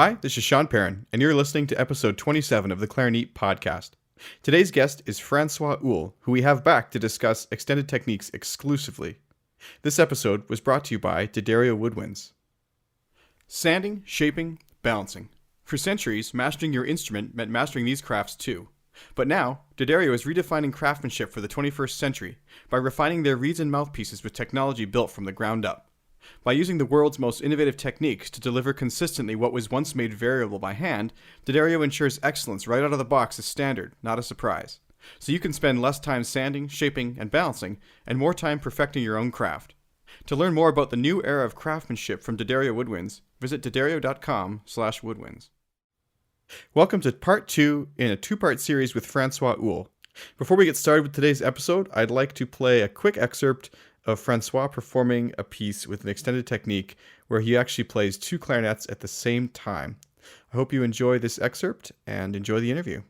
Hi, this is Sean Perrin, and you're listening to episode 27 of the Clarinet podcast. Today's guest is François Houle, who we have back to discuss extended techniques exclusively. This episode was brought to you by D'Addario Woodwinds. Sanding, shaping, balancing. For centuries, mastering your instrument meant mastering these crafts too. But now, D'Addario is redefining craftsmanship for the 21st century by refining their reeds and mouthpieces with technology built from the ground up. By using the world's most innovative techniques to deliver consistently what was once made variable by hand, D'Addario ensures excellence right out of the box as standard, not a surprise. So you can spend less time sanding, shaping, and balancing, and more time perfecting your own craft. To learn more about the new era of craftsmanship from D'Addario Woodwinds, visit d'addario.com/woodwinds. Welcome to part 2 in a 2-part series with François Houle. Before we get started with today's episode, I'd like to play a quick excerpt of Francois performing a piece with an extended technique where he actually plays 2 clarinets at the same time. I hope you enjoy this excerpt and enjoy the interview.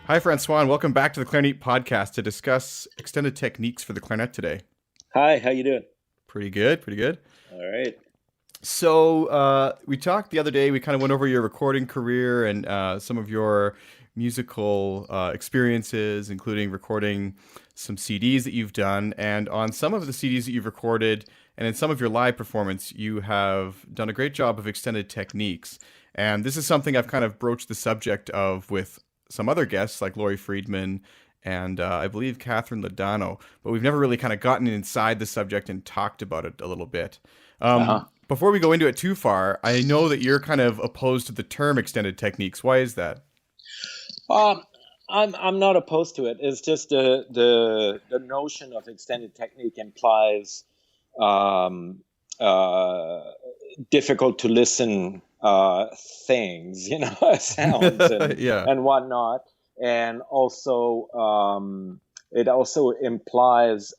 Hi, Francois, and welcome back to the Clarinet podcast to discuss extended techniques for the clarinet today. Hi, how you doing? Pretty good. All right. So we talked the other day, we kind of went over your recording career and some of your musical experiences, including recording some CDs that you've done. And on some of the CDs that you've recorded and in some of your live performance, you have done a great job of extended techniques. And this is something I've kind of broached the subject of with some other guests like Laurie Friedman and I believe Catherine Ladano, but we've never really kind of gotten inside the subject and talked about it a little bit. Before we go into it too far, I know that you're kind of opposed to the term extended techniques. Why is that? I'm not opposed to it. It's just the notion of extended technique implies difficult to listen things, sounds and, Yeah. and whatnot. And also, it also implies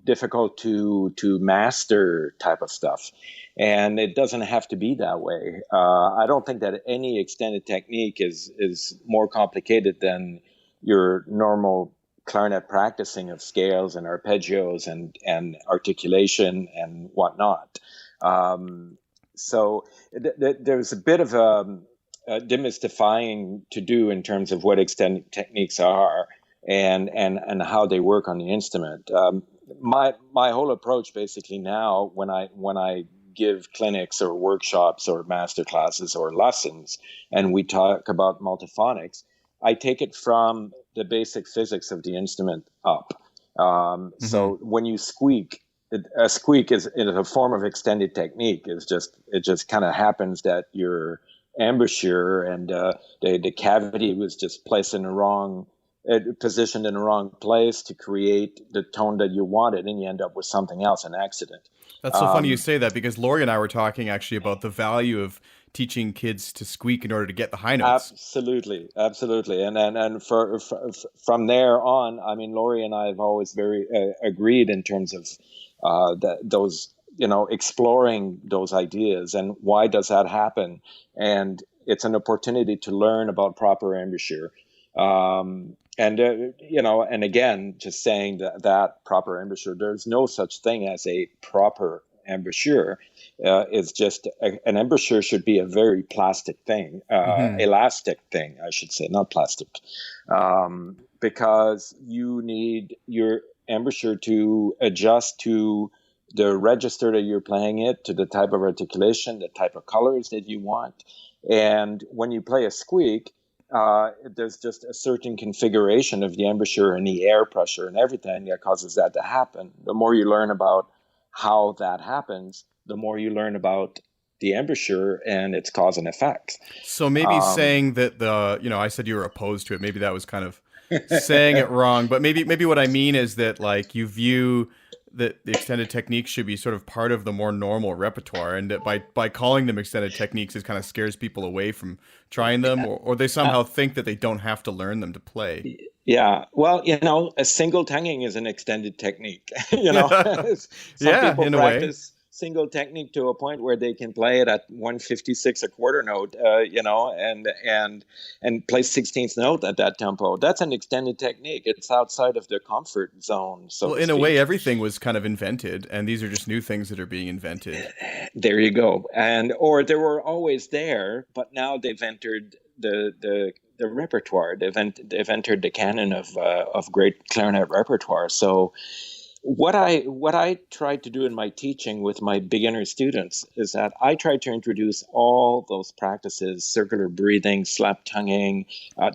difficult to master type of stuff. And it doesn't have to be that way. I don't think that any extended technique is more complicated than your normal clarinet practicing of scales and arpeggios and articulation and whatnot. So there's a bit of demystifying to do in terms of what extended techniques are and how they work on the instrument. My whole approach basically now when I give clinics or workshops or master classes or lessons and we talk about multiphonics, I take it from the basic physics of the instrument up. So when you squeak, a squeak is a form of extended technique. It just kind of happens that your embouchure and the cavity was just placed in the wrong, positioned in the wrong place to create the tone that you wanted, and you end up with something else, an accident. That's so funny you say that, because Laurie and I were talking actually about the value of teaching kids to squeak in order to get the high notes. Absolutely. And from there on, I mean, Laurie and I have always very agreed in terms of those, exploring those ideas and why does that happen? And it's an opportunity to learn about proper embouchure. And again, just saying that proper embouchure, there's no such thing as a proper embouchure. It's just an embouchure should be a very plastic thing, elastic thing, I should say, not plastic, because you need your embouchure to adjust to the register that you're playing it, to the type of articulation, the type of colors that you want. And when you play a squeak, there's just a certain configuration of the embouchure and the air pressure and everything that causes that to happen. The more you learn about how that happens, the more you learn about the embouchure and its cause and effect. So maybe saying that I said you were opposed to it. Maybe that was kind of saying it wrong, but maybe what I mean is that like you view that the extended techniques should be sort of part of the more normal repertoire, and that by calling them extended techniques, it kind of scares people away from trying them, or they somehow think that they don't have to learn them to play. Yeah, well, a single tonguing is an extended technique. Some Yeah, people in a way. practice single technique to a point where they can play it at 156 a quarter note, and play 16th note at that tempo. That's an extended technique. It's outside of their comfort zone, so Well, to in a way, speak. everything was kind of invented, and these are just new things that are being invented. There you go. Or they were always there, but now they've entered the repertoire. They've entered the canon of great clarinet repertoire. So what I tried to do in my teaching with my beginner students is that I tried to introduce all those practices: circular breathing, slap tonguing,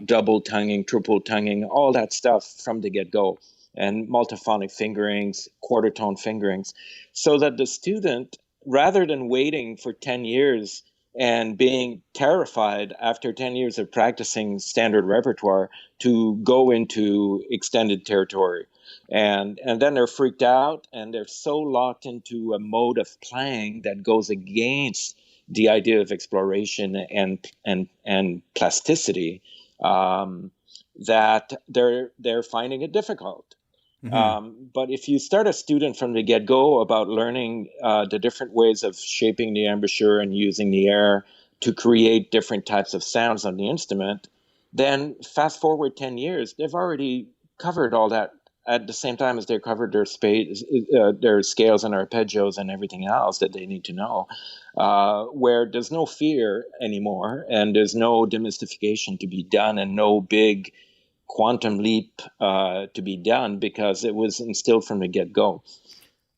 double tonguing, triple tonguing, all that stuff from the get-go, and multiphonic fingerings, quarter tone fingerings, so that the student, rather than waiting for 10 years and being terrified after 10 years of practicing standard repertoire, to go into extended territory. And then they're freaked out, and they're so locked into a mode of playing that goes against the idea of exploration and plasticity, that they're finding it difficult. But if you start a student from the get-go about learning the different ways of shaping the embouchure and using the air to create different types of sounds on the instrument, then fast forward 10 years, they've already covered all that at the same time as they covered their scales and arpeggios and everything else that they need to know, where there's no fear anymore, and there's no demystification to be done, and no big quantum leap to be done, because it was instilled from the get-go.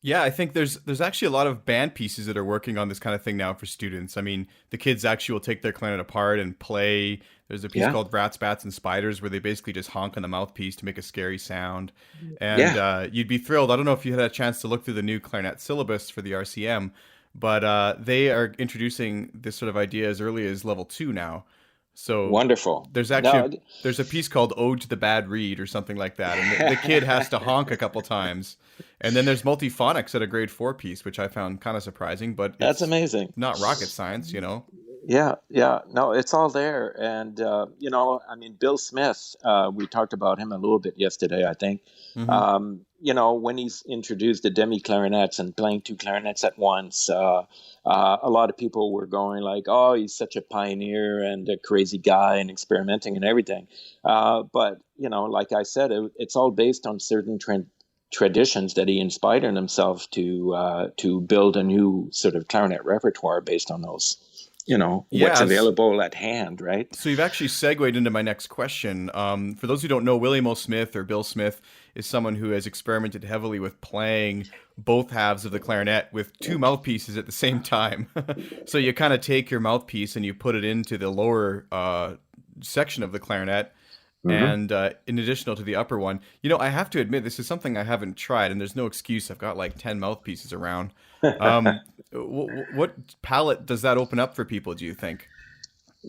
Yeah, I think there's actually a lot of band pieces that are working on this kind of thing now for students. I mean, the kids actually will take their clarinet apart and play. There's a piece called Rats, Bats, and Spiders where they basically just honk on the mouthpiece to make a scary sound. And you'd be thrilled. I don't know if you had a chance to look through the new clarinet syllabus for the RCM, but they are introducing this sort of idea as early as level 2 now. So Wonderful. there's actually there's a piece called "Ode to the Bad Reed" or something like that, and the kid has to honk a couple times. And then there's multiphonics at a grade 4 piece, which I found kind of surprising, but that's amazing. Not rocket science, Yeah, no, it's all there. And I mean, Bill Smith, we talked about him a little bit yesterday, I think. When he's introduced the demi clarinets and playing two clarinets at once, a lot of people were going like, "Oh, he's such a pioneer and a crazy guy and experimenting and everything." But like I said, it's all based on certain traditions that he inspired in himself to build a new sort of clarinet repertoire based on those. What's available at hand, right? So you've actually segued into my next question. For those who don't know, William O. Smith, or Bill Smith, is someone who has experimented heavily with playing both halves of the clarinet with two mouthpieces at the same time. So you kind of take your mouthpiece and you put it into the lower section of the clarinet, and in addition to the upper one. I have to admit, this is something I haven't tried, and there's no excuse. I've got like 10 mouthpieces around. What palette does that open up for people, do you think?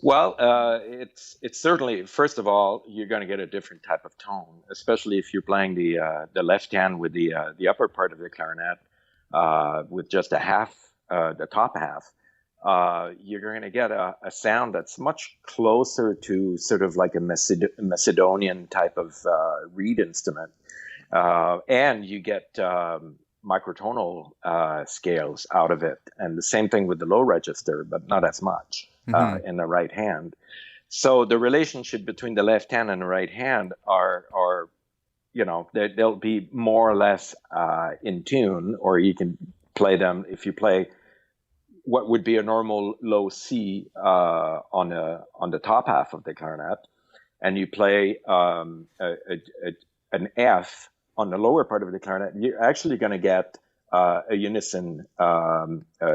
Well, it's certainly, first of all, you're going to get a different type of tone, especially if you're playing the left hand with the upper part of the clarinet with just a half, the top half. You're going to get a sound that's much closer to sort of like a Macedonian type of reed instrument, and you get microtonal scales out of it, and the same thing with the low register, but not as much in the right hand. So the relationship between the left hand and the right hand are they'll be more or less in tune, or you can play them if you play what would be a normal low C on the top half of the clarinet, and you play an F on the lower part of the clarinet, you're actually going to get a unison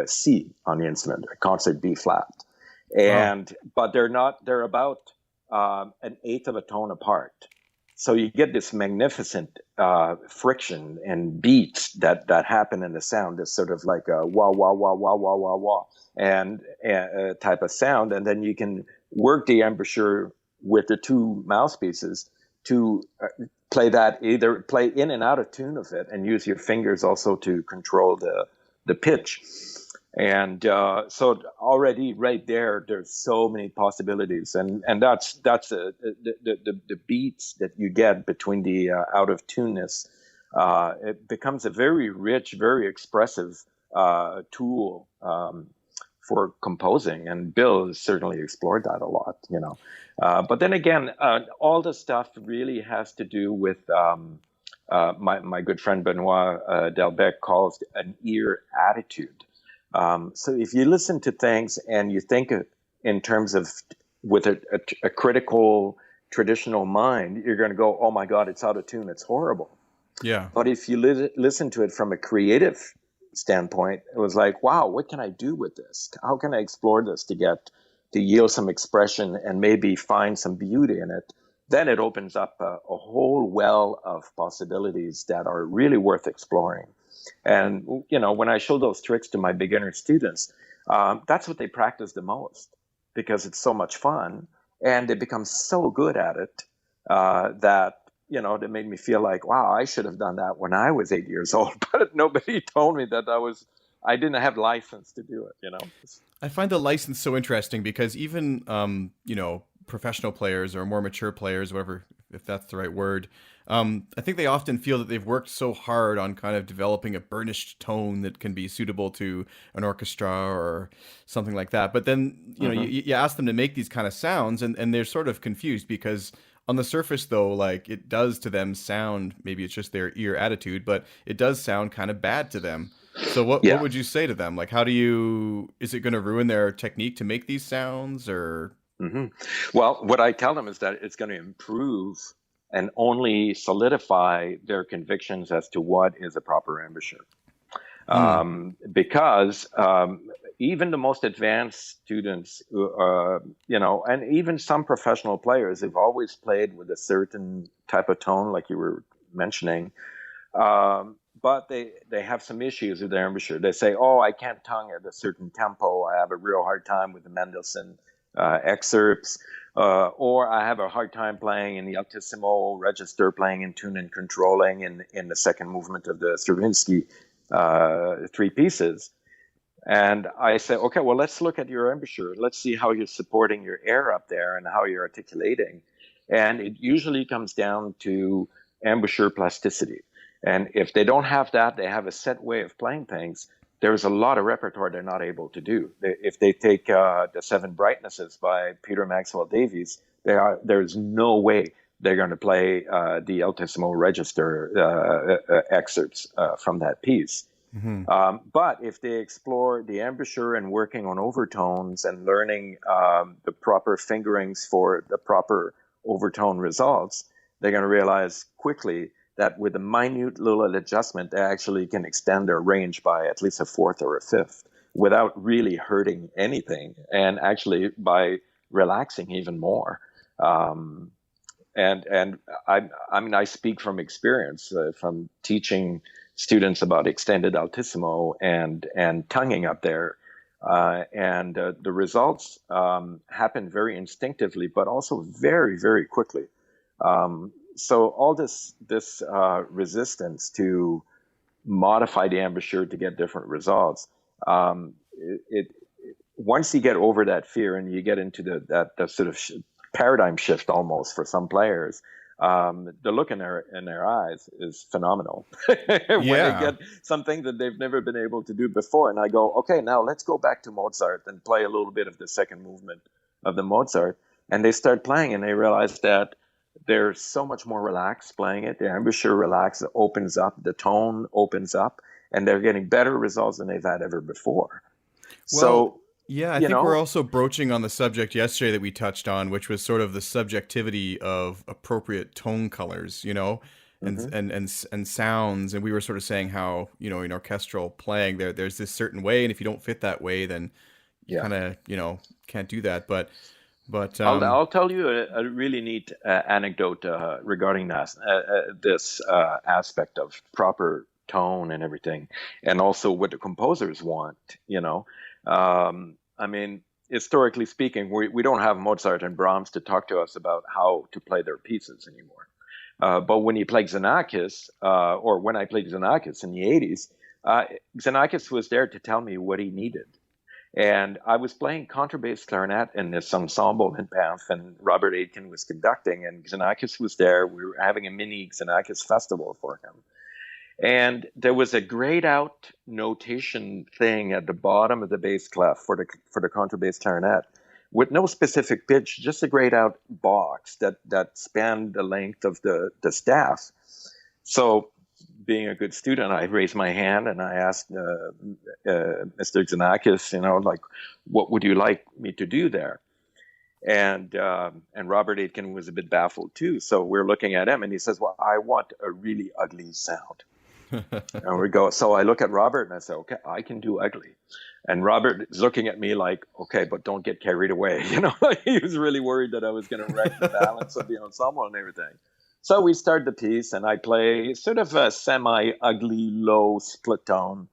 C on the instrument, a concert B flat. But they're about an eighth of a tone apart. So you get this magnificent friction and beats that happen in the sound. It's sort of like a wah wah wah wah wah wah wah and type of sound, and then you can work the embouchure with the two mouthpieces to play that, either play in and out of tune of it, and use your fingers also to control the pitch. And so already right there, there's so many possibilities, and that's the beats that you get between the out of tuneness. It becomes a very rich, very expressive tool for composing, and Bill has certainly explored that a lot, you know. But then again, all the stuff really has to do with my good friend Benoit Delbecq calls an ear attitude. So if you listen to things and you think in terms of with a critical traditional mind, you're going to go, oh my God, it's out of tune, it's horrible. Yeah. But if you listen to it from a creative standpoint, it was like, wow, what can I do with this? How can I explore this to yield some expression and maybe find some beauty in it? Then it opens up a whole well of possibilities that are really worth exploring. And, you know, when I show those tricks to my beginner students, that's what they practice the most, because it's so much fun and they become so good at it that, you know, they made me feel like, wow, I should have done that when I was 8 years old, but nobody told me that I didn't have license to do it, you know. I find the license so interesting because even, you know, professional players or more mature players, whatever, if that's the right word, I think they often feel that they've worked so hard on kind of developing a burnished tone that can be suitable to an orchestra or something like that. But then, you know, you ask them to make these kind of sounds and they're sort of confused because on the surface, though, like it does to them sound, maybe it's just their ear attitude, but it does sound kind of bad to them. So what would you say to them? Like, is it going to ruin their technique to make these sounds or? Well, what I tell them is that it's going to improve and only solidify their convictions as to what is a proper embouchure. Because even the most advanced students, you know, and even some professional players have always played with a certain type of tone, like you were mentioning, but they have some issues with their embouchure. They say, oh, I can't tongue at a certain tempo. I have a real hard time with the Mendelssohn excerpts, or I have a hard time playing in the altissimo register, playing in tune and controlling in the second movement of the Stravinsky three pieces. And I say, okay, well, let's look at your embouchure. Let's see how you're supporting your air up there and how you're articulating. And it usually comes down to embouchure plasticity. And if they don't have that, they have a set way of playing things. There's a lot of repertoire they're not able to do. If they take the Seven Brightnesses by Peter Maxwell Davies, there's no way they're going to play the altissimo register excerpts from that piece. But if they explore the embouchure and working on overtones and learning the proper fingerings for the proper overtone results, they're going to realize quickly that with a minute little adjustment, they actually can extend their range by at least a fourth or a fifth without really hurting anything, and actually by relaxing even more. And I mean, I speak from experience, from teaching students about extended altissimo and tonguing up there. And the results happen very instinctively, but also very, very quickly. So all this resistance to modify the embouchure to get different results, once you get over that fear and you get into that sort of paradigm shift almost for some players, the look in their eyes is phenomenal when they get something that they've never been able to do before. And I go, okay, now let's go back to Mozart and play a little bit of the second movement of the Mozart. And they start playing and they realize that they're so much more relaxed playing it. The embouchure relaxes, opens up, the tone opens up, and they're getting better results than they've had ever before. Well, so, yeah, I think we're also broaching on the subject yesterday that we touched on, which was sort of the subjectivity of appropriate tone colors, you know, and sounds. And we were sort of saying how, you know, in orchestral playing, there's this certain way, and if you don't fit that way, then you kind of, you know, can't do that. But But I'll tell you a really neat anecdote regarding that this aspect of proper tone and everything, and also what the composers want. I mean, historically speaking, we don't have Mozart and Brahms to talk to us about how to play their pieces anymore. But when you play Xenakis, or when I played Xenakis in the 80s, Xenakis was there to tell me what he needed. And I was playing contrabass clarinet in this ensemble in Banff, and Robert Aitken was conducting, and Xenakis was there. We were having a mini Xenakis festival for him. And there was a grayed out notation thing at the bottom of the bass clef for the contrabass clarinet with no specific pitch, just a grayed out box that spanned the length of the staff. So being a good student, I raised my hand and I asked Mr. Xenakis, like, what would you like me to do there? And Robert Aitken was a bit baffled too. So we're looking at him and he says, well, I want a really ugly sound. And we go, so I look at Robert and I say, okay, I can do ugly. And Robert is looking at me like, okay, but don't get carried away. He was really worried that I was going to wreck the balance of the ensemble and everything. So we start the piece and I play sort of a semi-ugly, low split tone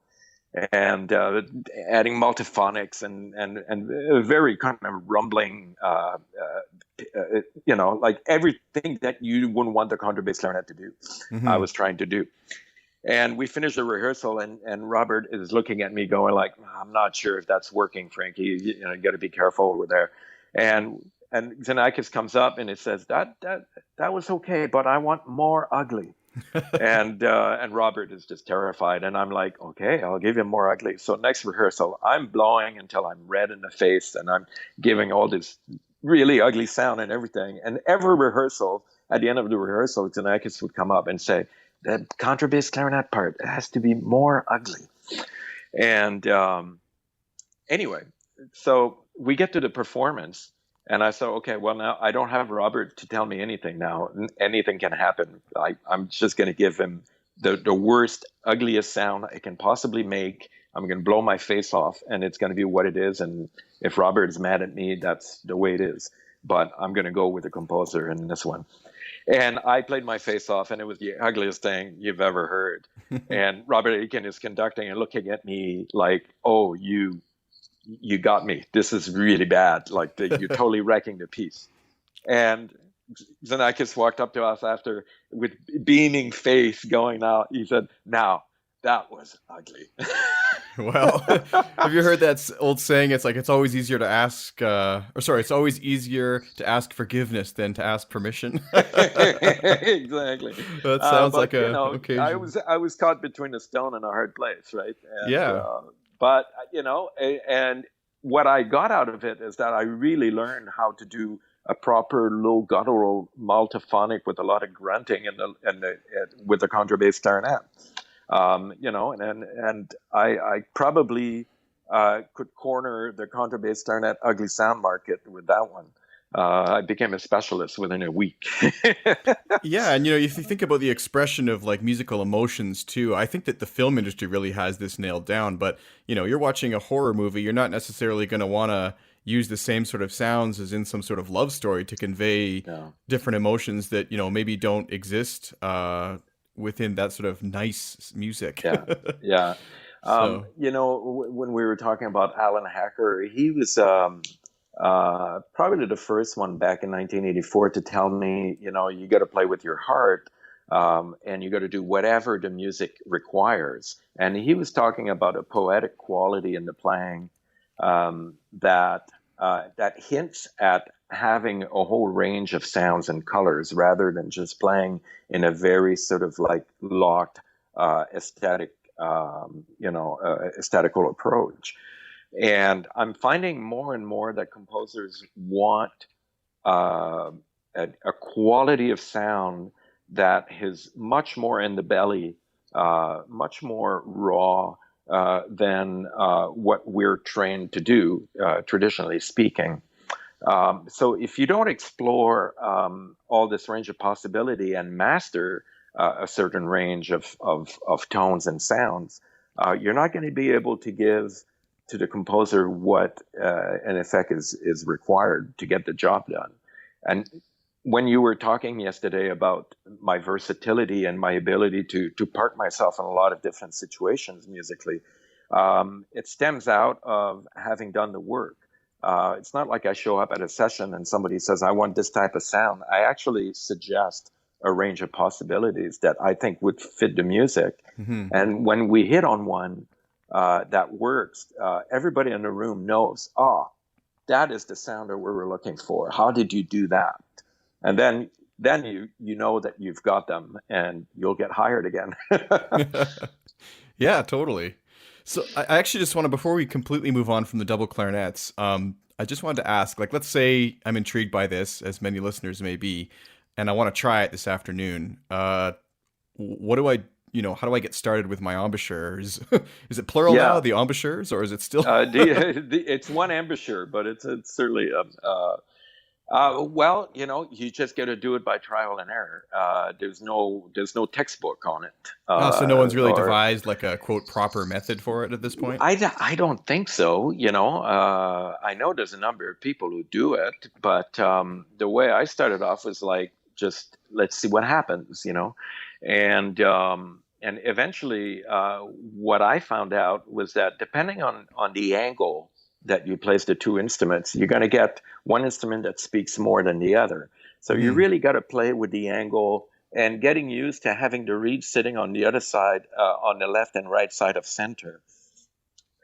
and adding multiphonics and a very kind of rumbling, like everything that you wouldn't want the contrabass clarinet to do, I was trying to do. And we finished the rehearsal, and Robert is looking at me going like, I'm not sure if that's working, Frankie. You got to be careful over there. And Xenakis comes up and it says, that was okay, but I want more ugly. and Robert is just terrified. And I'm like, okay, I'll give him more ugly. So next rehearsal, I'm blowing until I'm red in the face, and I'm giving all this really ugly sound and everything. And every rehearsal, at the end of the rehearsal, Xenakis would come up and say, the contrabass clarinet part has to be more ugly. And anyway, so we get to the performance, and I said, okay, well, now I don't have Robert to tell me anything now. Anything can happen. I'm just going to give him the worst, ugliest sound I can possibly make. I'm going to blow my face off, and it's going to be what it is. And if Robert is mad at me, that's the way it is. But I'm going to go with the composer in this one. And I played my face off, and it was the ugliest thing you've ever heard. And Robert Aitken is conducting and looking at me like, oh, you got me. This is really bad. Like, you're totally wrecking the piece. And Xenakis walked up to us after with beaming face going out. He said, now, that was ugly. Well, have you heard that old saying? It's like, it's always easier to ask, it's always easier to ask forgiveness than to ask permission. Exactly. That sounds like a occasion. I was caught between a stone and a hard place, right? And, yeah. But, and what I got out of it is that I really learned how to do a proper low guttural multiphonic with a lot of grunting with the contrabass clarinet. And I probably could corner the contrabass clarinet ugly sound market with that one. I became a specialist within a week. Yeah, and if you think about the expression of like musical emotions too, I think that the film industry really has this nailed down. But you're watching a horror movie, you're not necessarily going to want to use the same sort of sounds as in some sort of love story to convey different emotions that maybe don't exist within that sort of nice music. Yeah. So. When we were talking about Alan Hacker, he was probably the first one back in 1984 to tell me, you got to play with your heart, and you got to do whatever the music requires. And he was talking about a poetic quality in the playing that hints at having a whole range of sounds and colors rather than just playing in a very sort of like locked aesthetical approach. And I'm finding more and more that composers want a quality of sound that is much more in the belly, much more raw than what we're trained to do, traditionally speaking. So if you don't explore all this range of possibility and master a certain range of tones and sounds, you're not going to be able to give to the composer what, in effect, is required to get the job done. And when you were talking yesterday about my versatility and my ability to park myself in a lot of different situations musically, it stems out of having done the work. It's not like I show up at a session and somebody says, I want this type of sound. I actually suggest a range of possibilities that I think would fit the music. Mm-hmm. And when we hit on one that works, everybody in the room knows, that is the sound that we're looking for. How did you do that? And then you know that you've got them and you'll get hired again. Yeah, totally. So I actually just want to, before we completely move on from the double clarinets, I just wanted to ask, like, let's say I'm intrigued by this, as many listeners may be, and I want to try it this afternoon. What do I, how do I get started with my embouchures? Is it plural now, the embouchures, or is it still? It's one embouchure, but it's certainly well, you just got to do it by trial and error. There's no textbook on it. So no one's really devised like a quote proper method for it at this point? I don't think so. I know there's a number of people who do it, but the way I started off was like, just let's see what happens, and eventually what I found out was that depending on the angle that you place the two instruments, you're going to get one instrument that speaks more than the other. So you really got to play with the angle and getting used to having the reed sitting on the other side, on the left and right side of center,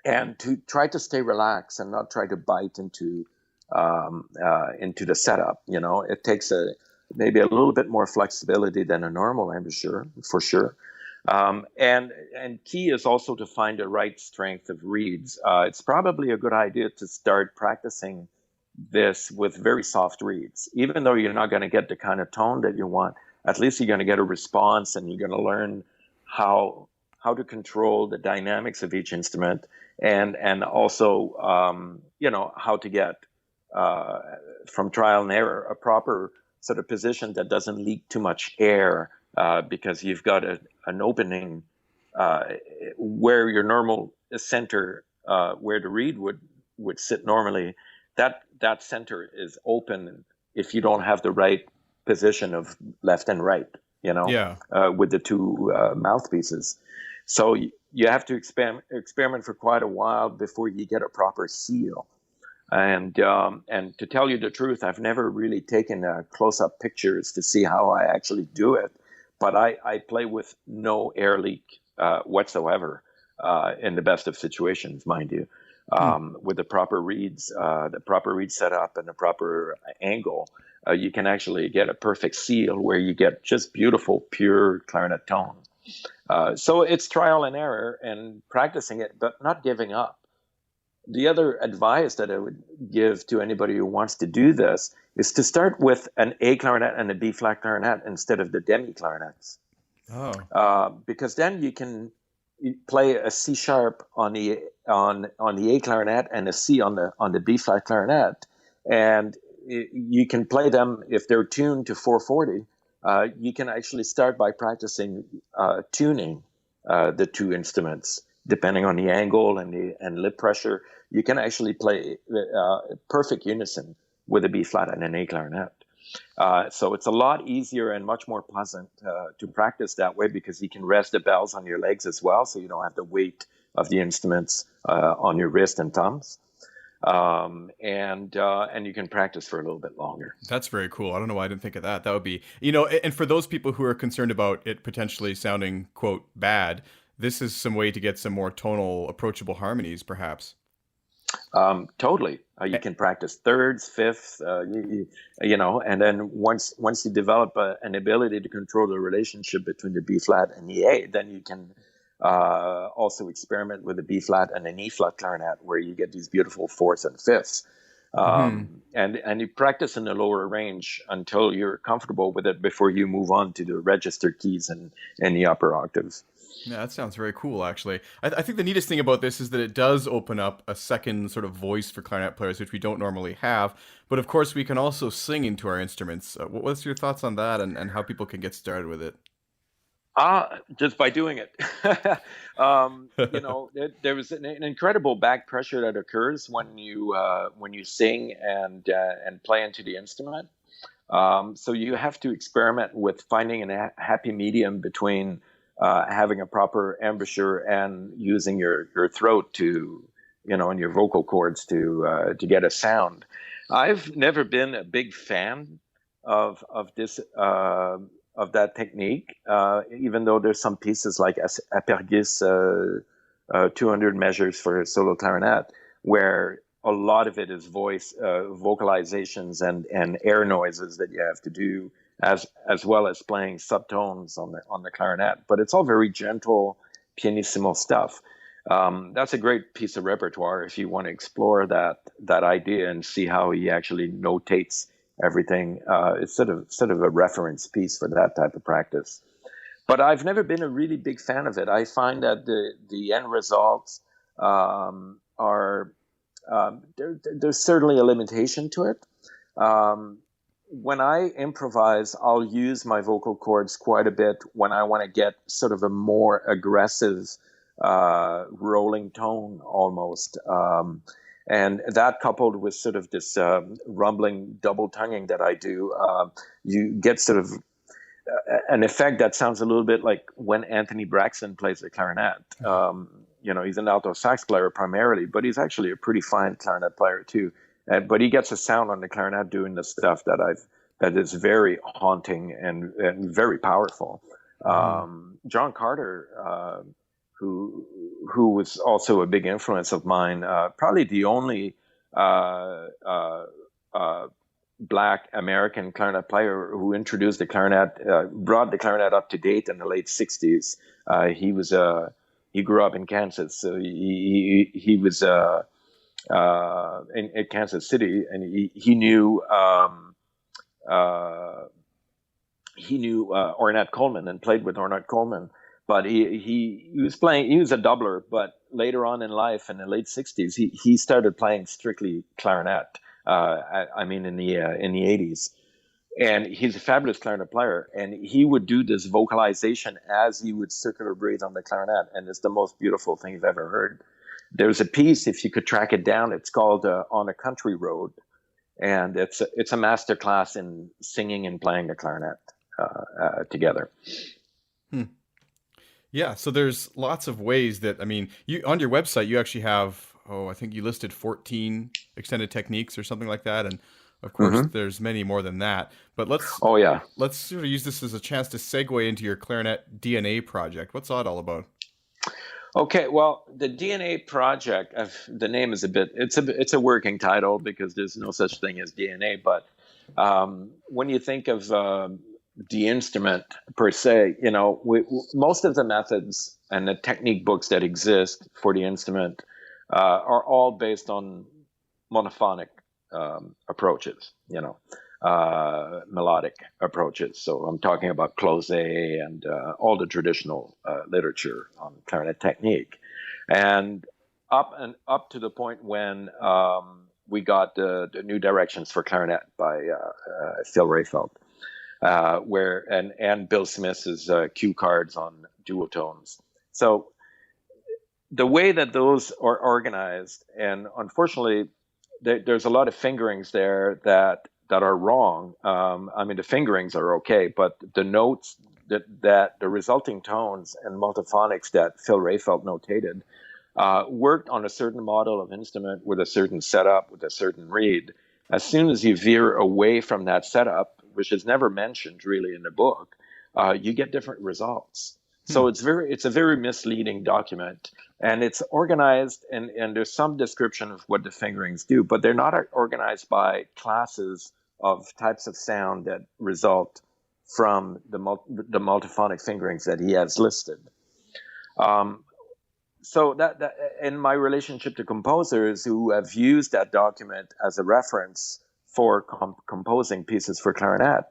and to try to stay relaxed and not try to bite into the setup. It takes maybe a little bit more flexibility than a normal embouchure, for sure. And key is also to find the right strength of reeds. It's probably a good idea to start practicing this with very soft reeds. Even though you're not going to get the kind of tone that you want, at least you're going to get a response, and you're going to learn how to control the dynamics of each instrument, and also how to get from trial and error a proper sort of position that doesn't leak too much air. Because you've got an opening where your normal center, where the reed would sit normally, that center is open if you don't have the right position of left and right, with the two mouthpieces. So you have to experiment for quite a while before you get a proper seal. And to tell you the truth, I've never really taken close-up pictures to see how I actually do it. But I play with no air leak whatsoever in the best of situations, mind you, with the proper reeds, the proper reed setup, and the proper angle. You can actually get a perfect seal where you get just beautiful, pure clarinet tone. So it's trial and error and practicing it, but not giving up. The other advice that I would give to anybody who wants to do this is to start with an A clarinet and a B flat clarinet instead of the demi clarinets. Because then you can play a C sharp on the A clarinet and a C on the B flat clarinet, and you can play them if they're tuned to 440. You can actually start by practicing tuning the two instruments. Depending on the angle and lip pressure, you can actually play perfect unison with a B flat and an A clarinet. So it's a lot easier and much more pleasant to practice that way, because you can rest the bells on your legs as well, so you don't have the weight of the instruments on your wrist and thumbs. And you can practice for a little bit longer. That's very cool. I don't know why I didn't think of that. That would be, and for those people who are concerned about it potentially sounding, quote, bad, this is some way to get some more tonal, approachable harmonies, perhaps. Totally. You can practice thirds, fifths, and then once you develop an ability to control the relationship between the B flat and the A, then you can also experiment with the B flat and an E flat clarinet, where you get these beautiful fourths and fifths. And you practice in the lower range until you're comfortable with it before you move on to the register keys and the upper octaves. Yeah, that sounds very cool, actually. I think the neatest thing about this is that it does open up a second sort of voice for clarinet players, which we don't normally have. But of course, we can also sing into our instruments. What's your thoughts on that, and how people can get started with it? Just by doing it. There was an incredible back pressure that occurs when you sing and play into the instrument. So you have to experiment with finding a happy medium between having a proper embouchure and using your throat to, and your vocal cords to get a sound. I've never been a big fan of this of that technique, even though there's some pieces like Apergis 200 measures for solo clarinet, where a lot of it is voice vocalizations and air noises that you have to do, as well as playing subtones on the clarinet. But it's all very gentle, pianissimo stuff. That's a great piece of repertoire if you want to explore that idea and see how he actually notates everything. It's sort of a reference piece for that type of practice. But I've never been a really big fan of it. I find that the end results are there's certainly a limitation to it. When I improvise, I'll use my vocal cords quite a bit when I want to get sort of a more aggressive rolling tone almost. And that coupled with sort of this rumbling double tonguing that I do, you get sort of an effect that sounds a little bit like when Anthony Braxton plays the clarinet. He's an alto sax player primarily, but he's actually a pretty fine clarinet player too. But he gets a sound on the clarinet doing the stuff that is very haunting and very powerful. John Carter, who was also a big influence of mine, probably the only Black American clarinet player who introduced the clarinet, brought the clarinet up to date in the late '60s. He grew up in Kansas, so he was in Kansas City, and he knew Ornette Coleman and played with Ornette Coleman. But he was playing. He was a doubler, but later on in life, in the late '60s, he started playing strictly clarinet. In the '80s, and he's a fabulous clarinet player. And he would do this vocalization as he would circular breathe on the clarinet, and it's the most beautiful thing you've ever heard. There's a piece, if you could track it down, it's called "On a Country Road," and it's a master class in singing and playing the clarinet together. Yeah, so there's lots of ways that, you on your website, you actually have, I think you listed 14 extended techniques or something like that. And of course, there's many more than that. But let's sort of use this as a chance to segue into your clarinet DNA project. What's that all about? Okay, well, the DNA project, the name is it's a working title because there's no such thing as DNA. But when you think of the instrument per se, most of the methods and the technique books that exist for the instrument are all based on monophonic approaches, melodic approaches. So I'm talking about closé and all the traditional literature on clarinet technique, and up to the point when we got the new directions for clarinet by Phil Rayfeld. And Bill Smith's cue cards on duotones. So the way that those are organized, and unfortunately, there's a lot of fingerings there that are wrong. The fingerings are okay, but the notes that the resulting tones and multiphonics that Phil Rayfeld notated worked on a certain model of instrument with a certain setup, with a certain reed. As soon as you veer away from that setup, which is never mentioned really in the book, you get different results. So it's a very misleading document, and it's organized, and there's some description of what the fingerings do, but they're not organized by classes of types of sound that result from the multiphonic fingerings that he has listed. So that in my relationship to composers who have used that document as a reference for composing pieces for clarinet,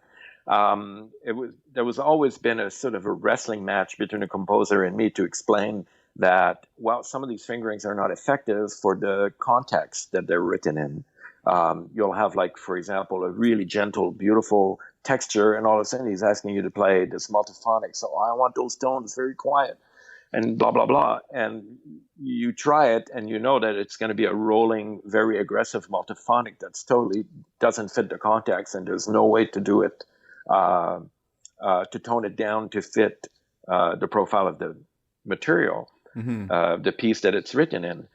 there was always been a sort of a wrestling match between a composer and me to explain that, well, some of these fingerings are not effective for the context that they're written in. You'll have, like, for example, a really gentle, beautiful texture, and all of a sudden he's asking you to play this multiphonic. So I want those tones very quiet, and blah, blah, blah. And you try it, and you know that it's going to be a rolling, very aggressive multiphonic that's totally doesn't fit the context, and there's no way to do it, to tone it down to fit the profile of the material, the piece that it's written in.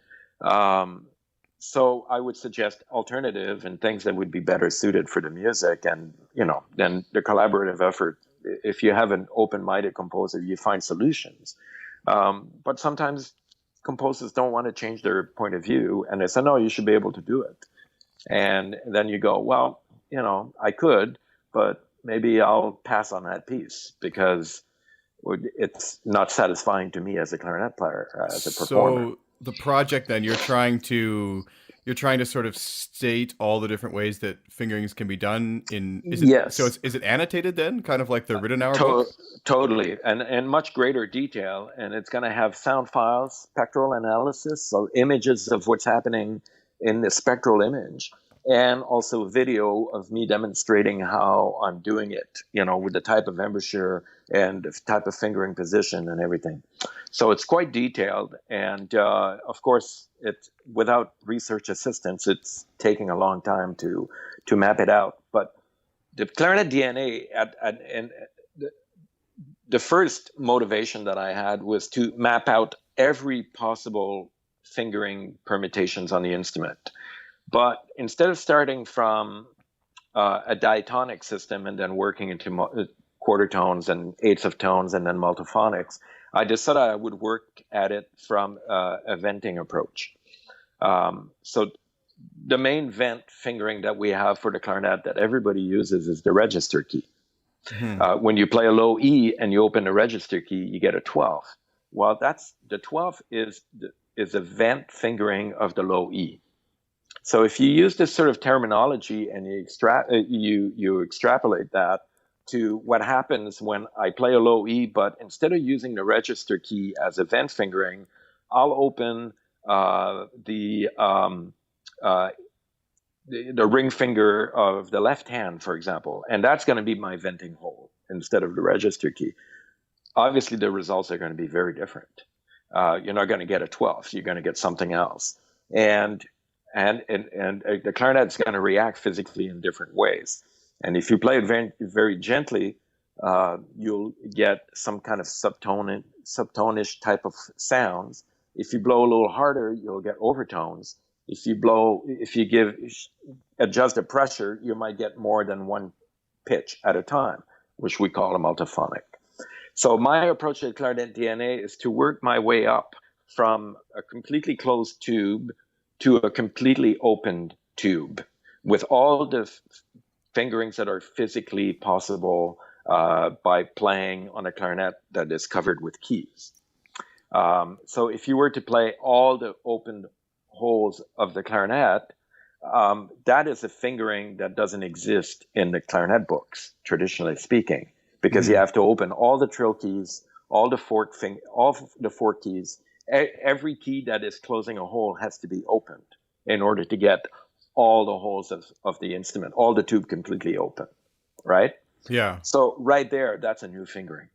So I would suggest alternative and things that would be better suited for the music, and then the collaborative effort. If you have an open-minded composer, you find solutions. But sometimes composers don't want to change their point of view, and they say, no, you should be able to do it. And then you go, well, I could, but maybe I'll pass on that piece because it's not satisfying to me as a clarinet player, as a performer. So the project, then, you're trying to sort of state all the different ways that fingerings can be done Yes. So is it annotated then, kind of like the Ridenour book? Totally, and much greater detail, and it's going to have sound files, spectral analysis, so images of what's happening in the spectral image, and also video of me demonstrating how I'm doing it, with the type of embouchure and the type of fingering position and everything. So it's quite detailed, and of course, without research assistance, it's taking a long time to map it out. But the clarinet DNA, and the first motivation that I had was to map out every possible fingering permutations on the instrument. But instead of starting from a diatonic system and then working into quarter tones and eighths of tones and then multiphonics, I decided I would work at it from a venting approach. So the main vent fingering that we have for the clarinet that everybody uses is the register key. When you play a low E and you open the register key, you get a 12. Well, the 12 is a vent fingering of the low E. So if you use this sort of terminology and you extrapolate that to what happens when I play a low E, but instead of using the register key as a vent fingering, I'll open the ring finger of the left hand, for example, and that's going to be my venting hole instead of the register key. Obviously, the results are going to be very different. You're not going to get a 12. You're going to get something else. And the clarinet is going to react physically in different ways. And if you play it very, very gently, you'll get some kind of subtonish type of sounds. If you blow a little harder, you'll get overtones. If you adjust the pressure, you might get more than one pitch at a time, which we call a multiphonic. So my approach to clarinet DNA is to work my way up from a completely closed tube to a completely opened tube with all the fingerings that are physically possible by playing on a clarinet that is covered with keys. So if you were to play all the opened holes of the clarinet, that is a fingering that doesn't exist in the clarinet books, traditionally speaking, because you have to open all the trill keys, all the fork keys. Every key that is closing a hole has to be opened in order to get all the holes of the instrument, all the tube completely open, right? Yeah. So right there, that's a new fingering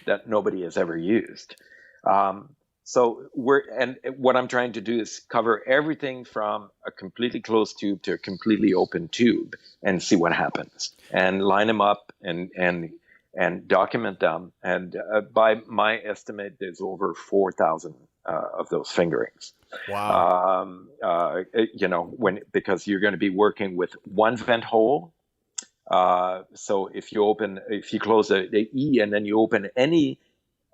that nobody has ever used. So what I'm trying to do is cover everything from a completely closed tube to a completely open tube and see what happens, and line them up and document them. And by my estimate, there's over 4,000 of those fingerings. Wow. Because you're going to be working with one vent hole. So if you close the E and then you open any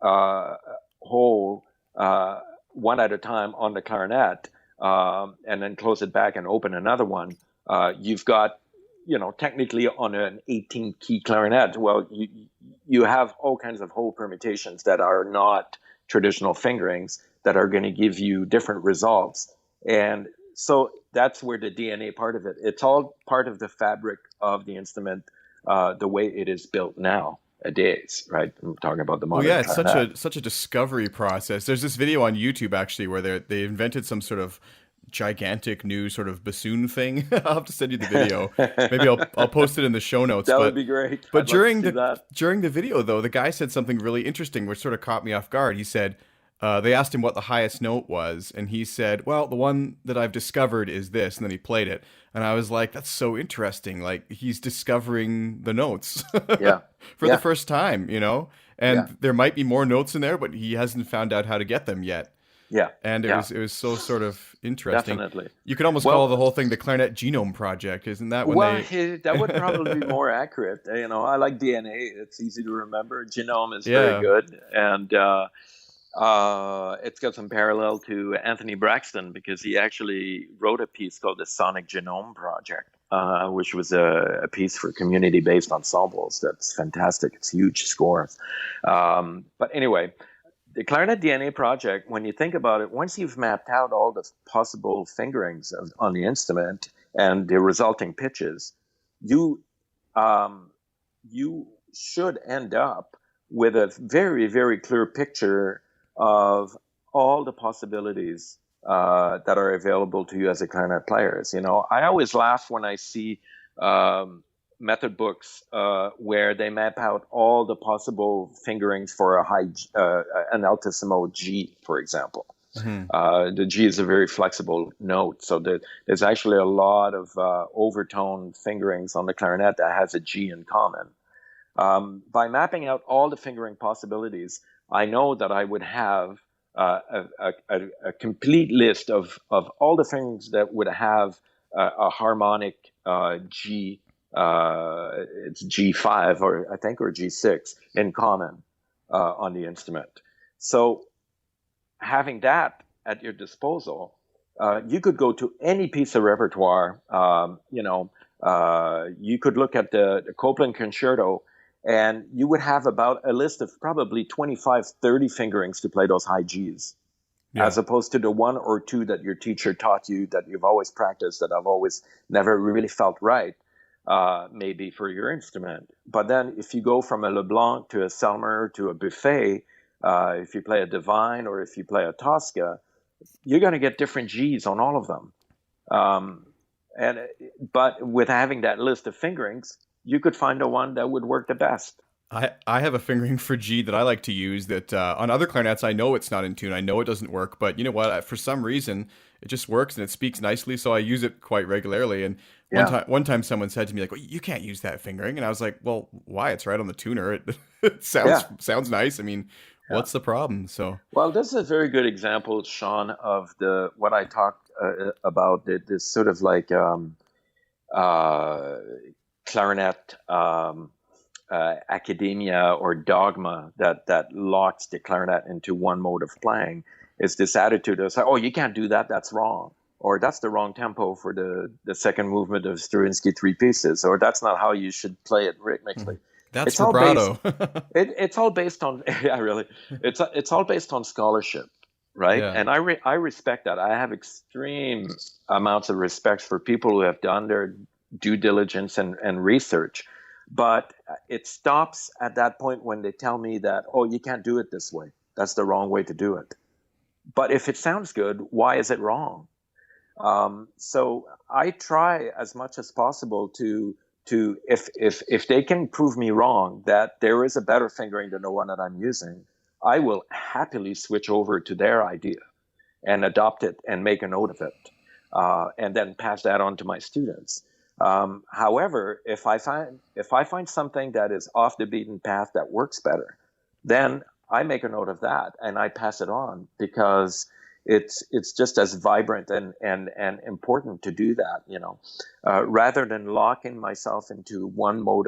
hole one at a time on the clarinet, and then close it back and open another one, you've got, technically on an 18-key clarinet, well, you have all kinds of hole permutations that are not traditional fingerings that are going to give you different results. And so that's where the DNA part of it, it's all part of the fabric of the instrument, the way it is built nowadays, right? I'm talking about the modern it's clarinet. such a discovery process. There's this video on YouTube actually where they invented some sort of gigantic new sort of bassoon thing. I'll have to send you the video. Maybe I'll post it in the show notes. That would But be great. but I'd love to during see that. the video though, the guy said something really interesting, which sort of caught me off guard. He said they asked him what the highest note was, and he said, "Well, the one that I've discovered is this," and then he played it, and I was like, "That's so interesting! Like he's discovering the notes Yeah. for the Yeah. first time, you know." And Yeah. there might be more notes in there, but he hasn't found out how to get them yet. Yeah. And Yeah. it was so sort of interesting. Definitely. You could almost Well, call the whole thing the Clarinet Genome Project, isn't that when Well, they? that would probably be more accurate. You know, I like DNA. It's easy to remember. Genome is very Yeah. good, and it's got some parallel to Anthony Braxton because he actually wrote a piece called the Sonic Genome Project, which was a piece for community-based ensembles. That's fantastic. It's huge scores. But anyway, the Clarinet DNA project, when you think about it, once you've mapped out all the possible fingerings on the instrument and the resulting pitches, you should end up with a very, very clear picture of all the possibilities that are available to you as a clarinet player. You know, I always laugh when I see method books where they map out all the possible fingerings for an altissimo G, for example. The G is a very flexible note, so there's actually a lot of overtone fingerings on the clarinet that has a G in common. By mapping out all the fingering possibilities, I know that I would have a complete list of all the fingerings that would have a harmonic G. It's G5 or G6 in common on the instrument. So having that at your disposal, you could go to any piece of repertoire. You could look at the Copland Concerto, and you would have about a list of probably 25, 30 fingerings to play those high Gs, as opposed to the one or two that your teacher taught you that you've always practiced that I've always never really felt right. Maybe for your instrument. But then if you go from a LeBlanc to a Selmer to a Buffet, if you play a Divine or if you play a Tosca, you're going to get different Gs on all of them. But with having that list of fingerings, you could find the one that would work the best. I have a fingering for G that I like to use that on other clarinets I know it's not in tune. I know it doesn't work, but you know what? For some reason, it just works and it speaks nicely, so I use it quite regularly. And one time someone said to me like, well, "You can't use that fingering," and I was like, "Well, why? It's right on the tuner. It sounds nice. I mean, what's the problem?" So well, this is a very good example, Sean, of what I talked about. This sort of like clarinet. Academia or dogma that locks the clarinet into one mode of playing is this attitude of, oh, you can't do that, that's wrong, or that's the wrong tempo for the second movement of Stravinsky three pieces, or that's not how you should play it rhythmically. That's vibrato. It's all based on it's all based on scholarship, right? Yeah. And I respect that. I have extreme amounts of respect for people who have done their due diligence and research. But it stops at that point when they tell me that, oh, you can't do it this way. That's the wrong way to do it. But if it sounds good, why is it wrong? So I try as much as possible to if they can prove me wrong that there is a better fingering than the one that I'm using, I will happily switch over to their idea and adopt it and make a note of it, and then pass that on to my students. However, if I find something that is off the beaten path that works better, then I make a note of that and I pass it on because it's just as vibrant and important to do that, you know, rather than locking myself into one mode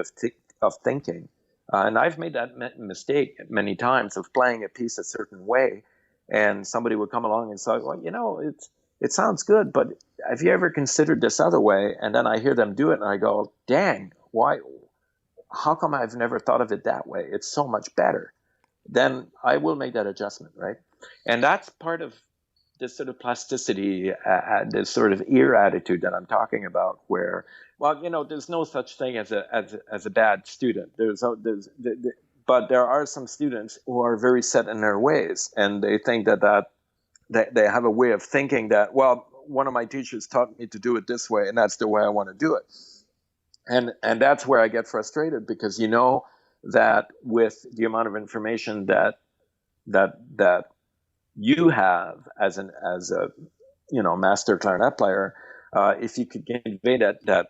of thinking. And I've made that mistake many times of playing a piece a certain way, and somebody would come along and say, well, you know, it sounds good, but have you ever considered this other way? And then I hear them do it and I go, dang, how come I've never thought of it that way? It's so much better. Then I will make that adjustment, right? And that's part of this sort of plasticity, this sort of ear attitude that I'm talking about where, well, you know, there's no such thing as a bad student. But there are some students who are very set in their ways and they think that they have a way of thinking that, well, one of my teachers taught me to do it this way, and that's the way I want to do it. And that's where I get frustrated, because you know that with the amount of information that you have as a master clarinet player, if you could convey that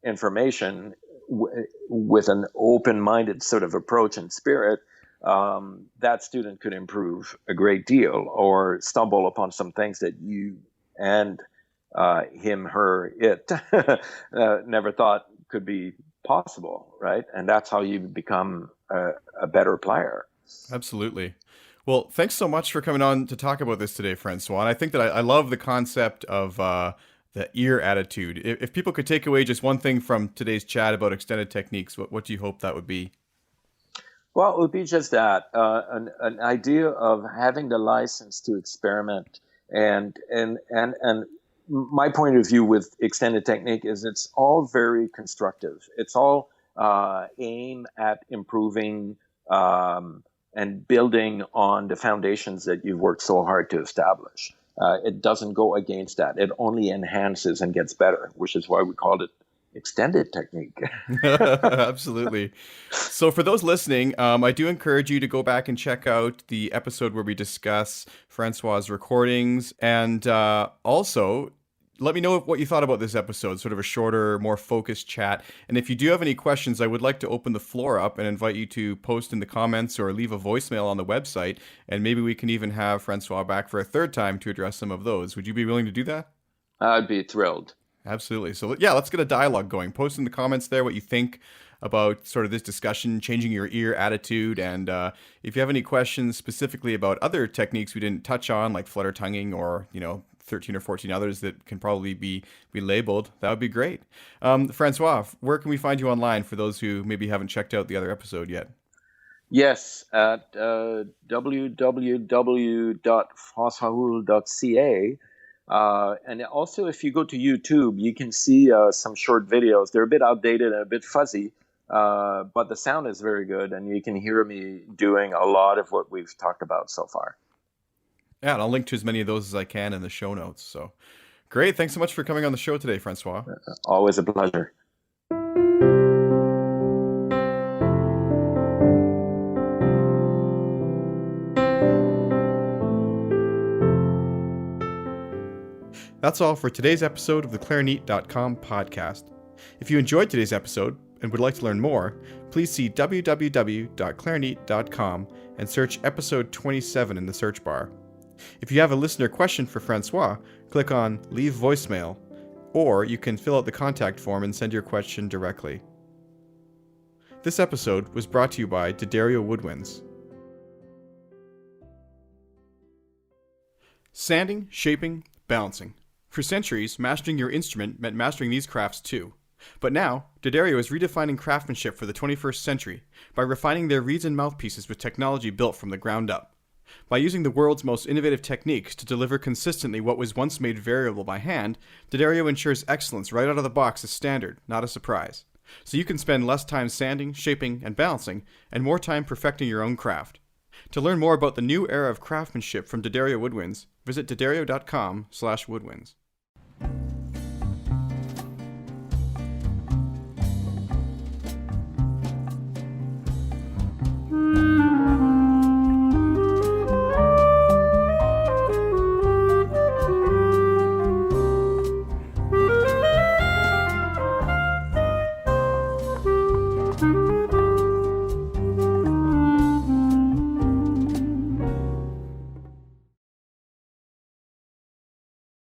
information with an open-minded sort of approach and spirit, that student could improve a great deal, or stumble upon some things that you and him, her, it never thought could be possible, right? And that's how you become a better player. Absolutely. Well, thanks so much for coming on to talk about this today, Francois. And I think that I love the concept of the ear attitude. If people could take away just one thing from today's chat about extended techniques, what do you hope that would be? Well, it would be just that, an idea of having the license to experiment, and my point of view with extended technique is it's all very constructive. It's all aim at improving and building on the foundations that you've worked so hard to establish. It doesn't go against that. It only enhances and gets better, which is why we called it extended technique. Absolutely. So for those listening, I do encourage you to go back and check out the episode where we discuss Francois's recordings, and also let me know what you thought about this episode, sort of a shorter, more focused chat. And if you do have any questions, I would like to open the floor up and invite you to post in the comments or leave a voicemail on the website, and maybe we can even have Francois back for a third time to address some of those. Would you be willing to do that? I'd be thrilled. Absolutely. So yeah, let's get a dialogue going. Post in the comments there what you think about sort of this discussion, changing your ear attitude. And if you have any questions specifically about other techniques we didn't touch on, like flutter tonguing or, 13 or 14 others that can probably be labeled, that would be great. Francois, where can we find you online for those who maybe haven't checked out the other episode yet? Yes, at www.francoishoule.ca. And also, if you go to YouTube, you can see some short videos. They're a bit outdated and a bit fuzzy, but the sound is very good, and you can hear me doing a lot of what we've talked about so far. Yeah, and I'll link to as many of those as I can in the show notes. So great. Thanks so much for coming on the show today, Francois. Always a pleasure. That's all for today's episode of the Clarineat.com podcast. If you enjoyed today's episode and would like to learn more, please see www.clarineat.com and search episode 27 in the search bar. If you have a listener question for Francois, click on Leave Voicemail, or you can fill out the contact form and send your question directly. This episode was brought to you by D'Addario Woodwinds. Sanding, shaping, balancing. For centuries, mastering your instrument meant mastering these crafts too. But now, D'Addario is redefining craftsmanship for the 21st century by refining their reeds and mouthpieces with technology built from the ground up. By using the world's most innovative techniques to deliver consistently what was once made variable by hand, D'Addario ensures excellence right out of the box as standard, not a surprise. So you can spend less time sanding, shaping, and balancing, and more time perfecting your own craft. To learn more about the new era of craftsmanship from D'Addario Woodwinds, visit D'Addario.com/woodwinds.